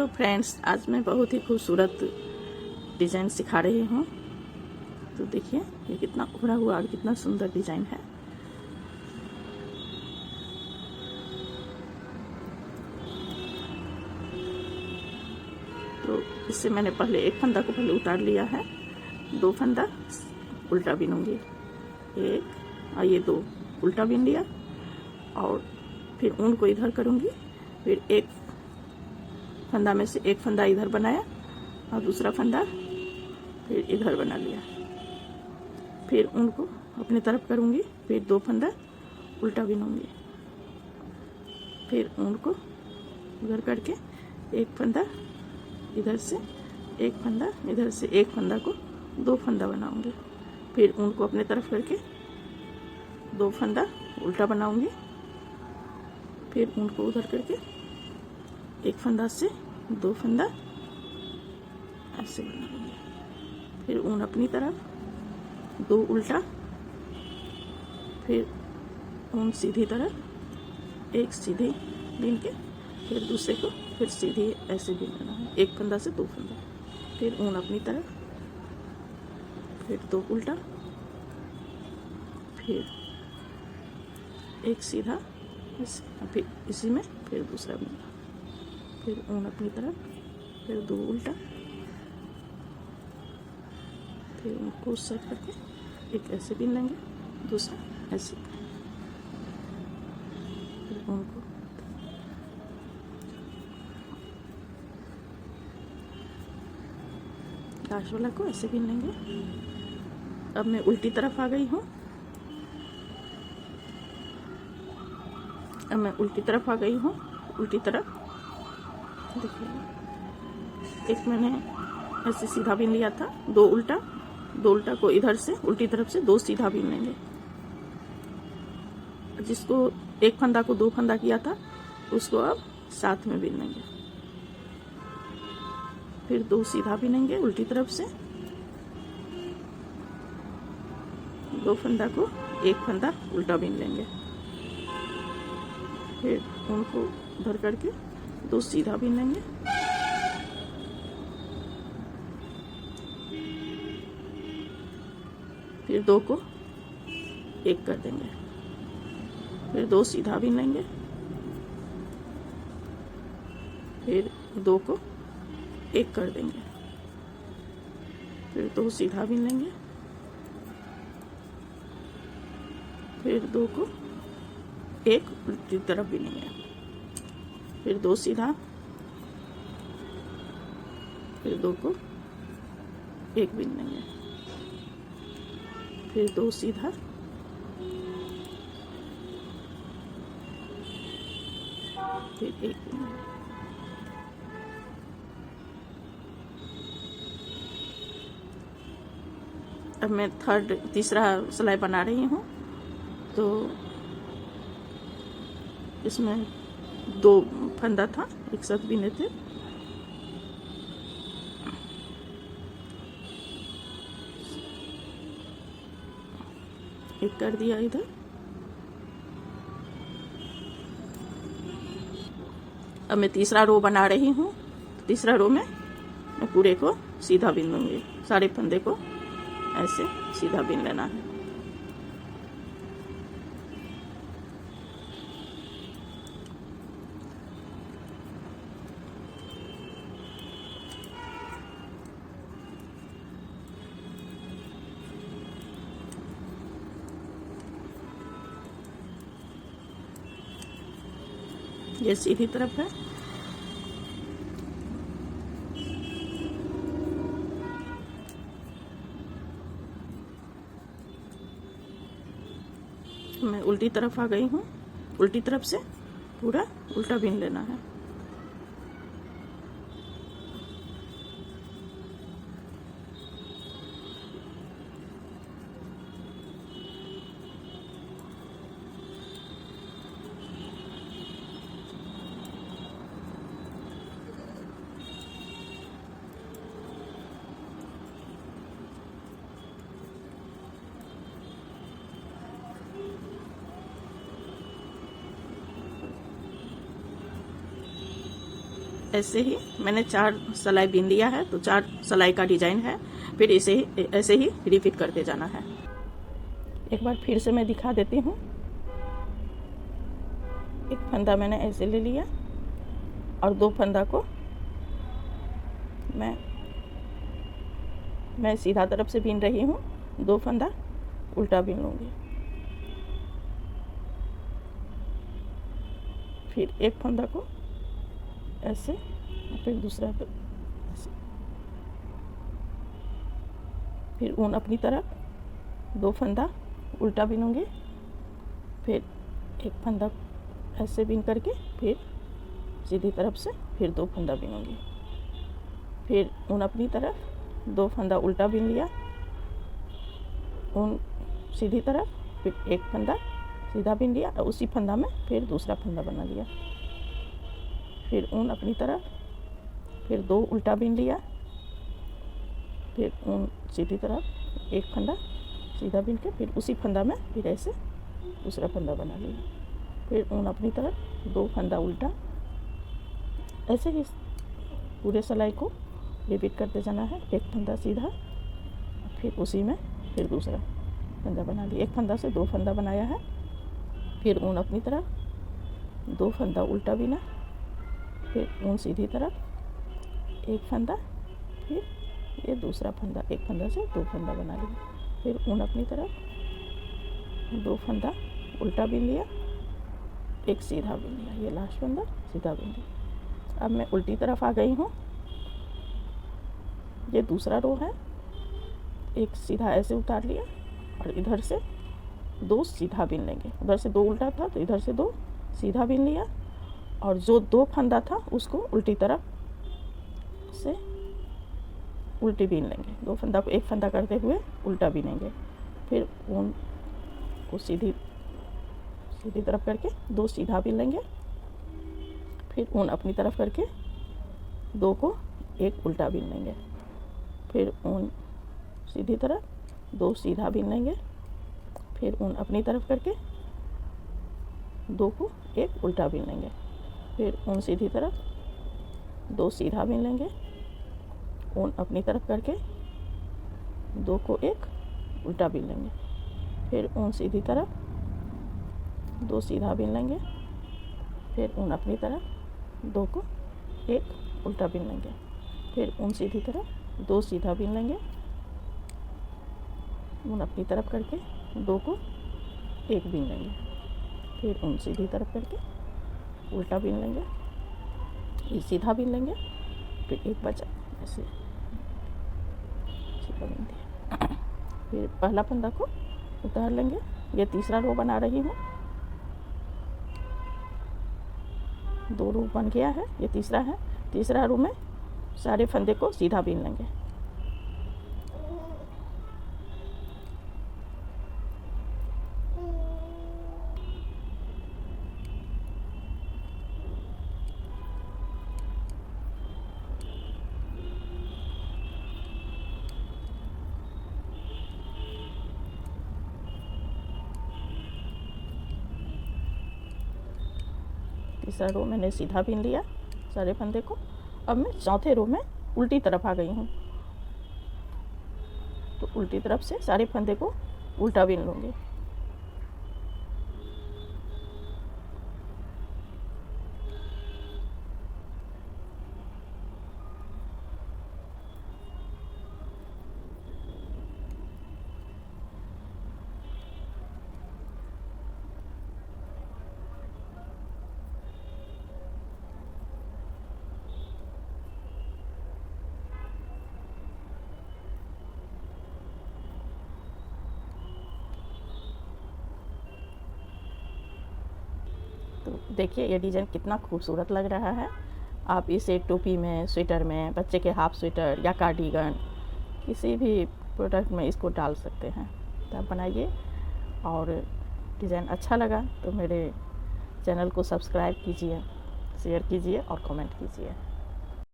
Friends, आज मैं बहुत ही खूबसूरत डिज़ाइन सिखा रही हूँ। तो देखिए ये कितना उभरा हुआ और कितना सुंदर डिज़ाइन है। तो इससे मैंने पहले एक फंदा को पहले उतार लिया है, दो फंदा उल्टा बिनूंगी, एक और ये दो उल्टा बिन लिया और फिर ऊन को इधर करूँगी। फिर एक फंदा में से एक फंदा इधर बनाया और दूसरा फंदा फिर इधर बना लिया। फिर ऊन को अपनी तरफ करूँगी, फिर दो फंदा उल्टा बिनूंगी, फिर ऊन को उधर करके एक फंदा इधर से, एक फंदा इधर से, एक फंदा को दो फंदा बनाऊंगी। फिर ऊन को अपने तरफ करके दो फंदा उल्टा बनाऊंगी, फिर ऊन को उधर करके एक फंदा से दो फंदा ऐसे बनाऊंगी। फिर ऊन अपनी तरफ दो उल्टा, फिर ऊन सीधी तरफ एक सीधी बीन के फिर दूसरे को फिर सीधी ऐसे बीन लेना है, एक फंदा से दो फंदा। फिर ऊन अपनी तरफ, फिर दो उल्टा, फिर एक सीधा, फिर इसी में फिर दूसरा बिना, फिर ऊन अपनी तरफ, फिर दो उल्टा, फिर उनको उस साइड करके एक ऐसे बिन लेंगे, दूसरा ऐसे, फिर ऊन को लास्ट वाला को ऐसे बिन लेंगे। अब मैं उल्टी तरफ आ गई हूँ। अब मैं उल्टी तरफ आ गई हूँ। उल्टी तरफ देखिए, एक मैंने ऐसे सीधा बीन लिया था, दो उल्टा को इधर से उल्टी तरफ से दो सीधा बीन लेंगे। जिसको एक फंदा को दो फंदा किया था उसको अब साथ में बीन लेंगे। फिर दो सीधा बीनेंगे उल्टी तरफ से, दो फंदा को एक फंदा उल्टा बीन लेंगे। फिर उनको उधर करके दो सीधा बीन लेंगे, फिर दो को एक कर देंगे, फिर दो सीधा बीन लेंगे, फिर दो को एक कर देंगे, फिर दो सीधा बीन लेंगे, फिर दो को एक उल्टी तरफ बिनेंगे, फिर दो सीधा, फिर दो को एक बिन लेंगे, फिर दो सीधा, फिर एक बिन लेंगे। अब मैं तीसरा सिलाई बना रही हूँ। तो इसमें दो फंदा था, एक साथ बिने थे। एक कर दिया इधर, अब मैं तीसरा रो बना रही हूँ। तीसरा रो में मैं पूरे को सीधा बिन लूँगी, सारे फंदे को ऐसे सीधा बिन लेना है। ये सीधी तरफ है, मैं उल्टी तरफ आ गई हूँ। उल्टी तरफ से पूरा उल्टा बीन लेना है। ऐसे ही मैंने 4 सिलाई बीन लिया है, तो 4 सिलाई का डिजाइन है। फिर ऐसे ही रिपीट करते जाना है। एक बार फिर से मैं दिखा देती हूँ। एक फंदा मैंने ऐसे ले लिया और 2 फंदा को मैं सीधा तरफ से बीन रही हूँ, 2 फंदा उल्टा बीन लूँगी। फिर एक फंदा को ऐसे, फिर दूसरा पे ऐसे। फिर ऊन अपनी तरफ 2 फंदा उल्टा बीनूंगी। फिर एक फंदा ऐसे बीन करके फिर सीधी तरफ से फिर 2 फंदा बीनूंगी। फिर ऊन अपनी तरफ 2 फंदा उल्टा बीन लिया, ऊन सीधी तरफ, फिर एक फंदा सीधा बीन लिया और उसी फंदा में फिर दूसरा फंदा बना लिया। फिर ऊन अपनी तरफ, फिर 2 उल्टा बीन लिया, फिर ऊन सीधी तरफ, एक फंदा सीधा बीन के फिर उसी फंदा में फिर ऐसे दूसरा फंदा बना लिया। फिर ऊन अपनी तरफ, 2 फंदा उल्टा, ऐसे ही पूरे सिलाई को रिपीट करते जाना है। एक फंदा सीधा, फिर उसी में फिर दूसरा फंदा बना लिया। एक फंदा से 2 फंदा बनाया है। फिर ऊन अपनी तरफ, 2 फंदा उल्टा बीना, फिर ऊन सीधी तरफ, एक फंदा, फिर ये दूसरा फंदा, एक फंदा से 2 फंदा बना लिया। फिर ऊन अपनी तरफ, 2 फंदा उल्टा बीन लिया, एक सीधा बीन लिया, ये लास्ट फंदा सीधा बीन लिया। अब मैं उल्टी तरफ आ गई हूँ। ये दूसरा रो है, एक सीधा ऐसे उतार लिया और इधर से 2 सीधा बीन लेंगे। उधर से 2 उल्टा था तो इधर से 2 सीधा बीन लिया और जो 2 फंदा था उसको उल्टी तरफ से उल्टी बीन लेंगे। 2 फंदा को एक फंदा करते हुए उल्टा बीनेंगे। फिर ऊन को सीधी तरफ करके 2 सीधा बीन लेंगे। फिर ऊन अपनी तरफ करके 2 को एक उल्टा बीन लेंगे। फिर ऊन सीधी तरफ, 2 सीधा बीन लेंगे। फिर ऊन अपनी तरफ करके 2 को एक उल्टा बीन लेंगे। फिर ऊन सीधी तरफ, 2 सीधा बीन लेंगे। ऊन अपनी तरफ करके 2 को एक उल्टा बीन लेंगे। फिर ऊन सीधी तरफ, 2 सीधा बीन लेंगे। फिर ऊन अपनी तरफ, 2 को एक उल्टा बीन लेंगे। फिर ऊन सीधी तरफ, 2 सीधा बीन लेंगे। ऊन अपनी तरफ करके 2 को एक बीन लेंगे। फिर ऊन सीधी तरफ करके उल्टा बीन लेंगे, ये सीधा बीन लेंगे। फिर एक बचा ऐसे सीधा बीन दिया। फिर पहला फंदा को उतार लेंगे। ये तीसरा रो बना रही हूँ। 2 रो बन गया है, ये तीसरा है। तीसरा रो में सारे फंदे को सीधा बीन लेंगे। तीसरा रो मैंने सीधा बीन लिया सारे फंदे को। अब मैं चौथे रो में उल्टी तरफ आ गई हूँ, तो उल्टी तरफ से सारे फंदे को उल्टा बीन लूँगी। तो देखिए ये डिज़ाइन कितना खूबसूरत लग रहा है। आप इसे टोपी में, स्वेटर में, बच्चे के हाफ स्वेटर या कार्डिगन, किसी भी प्रोडक्ट में इसको डाल सकते हैं। तो आप बनाइए, और डिज़ाइन अच्छा लगा तो मेरे चैनल को सब्सक्राइब कीजिए, शेयर कीजिए और कमेंट कीजिए।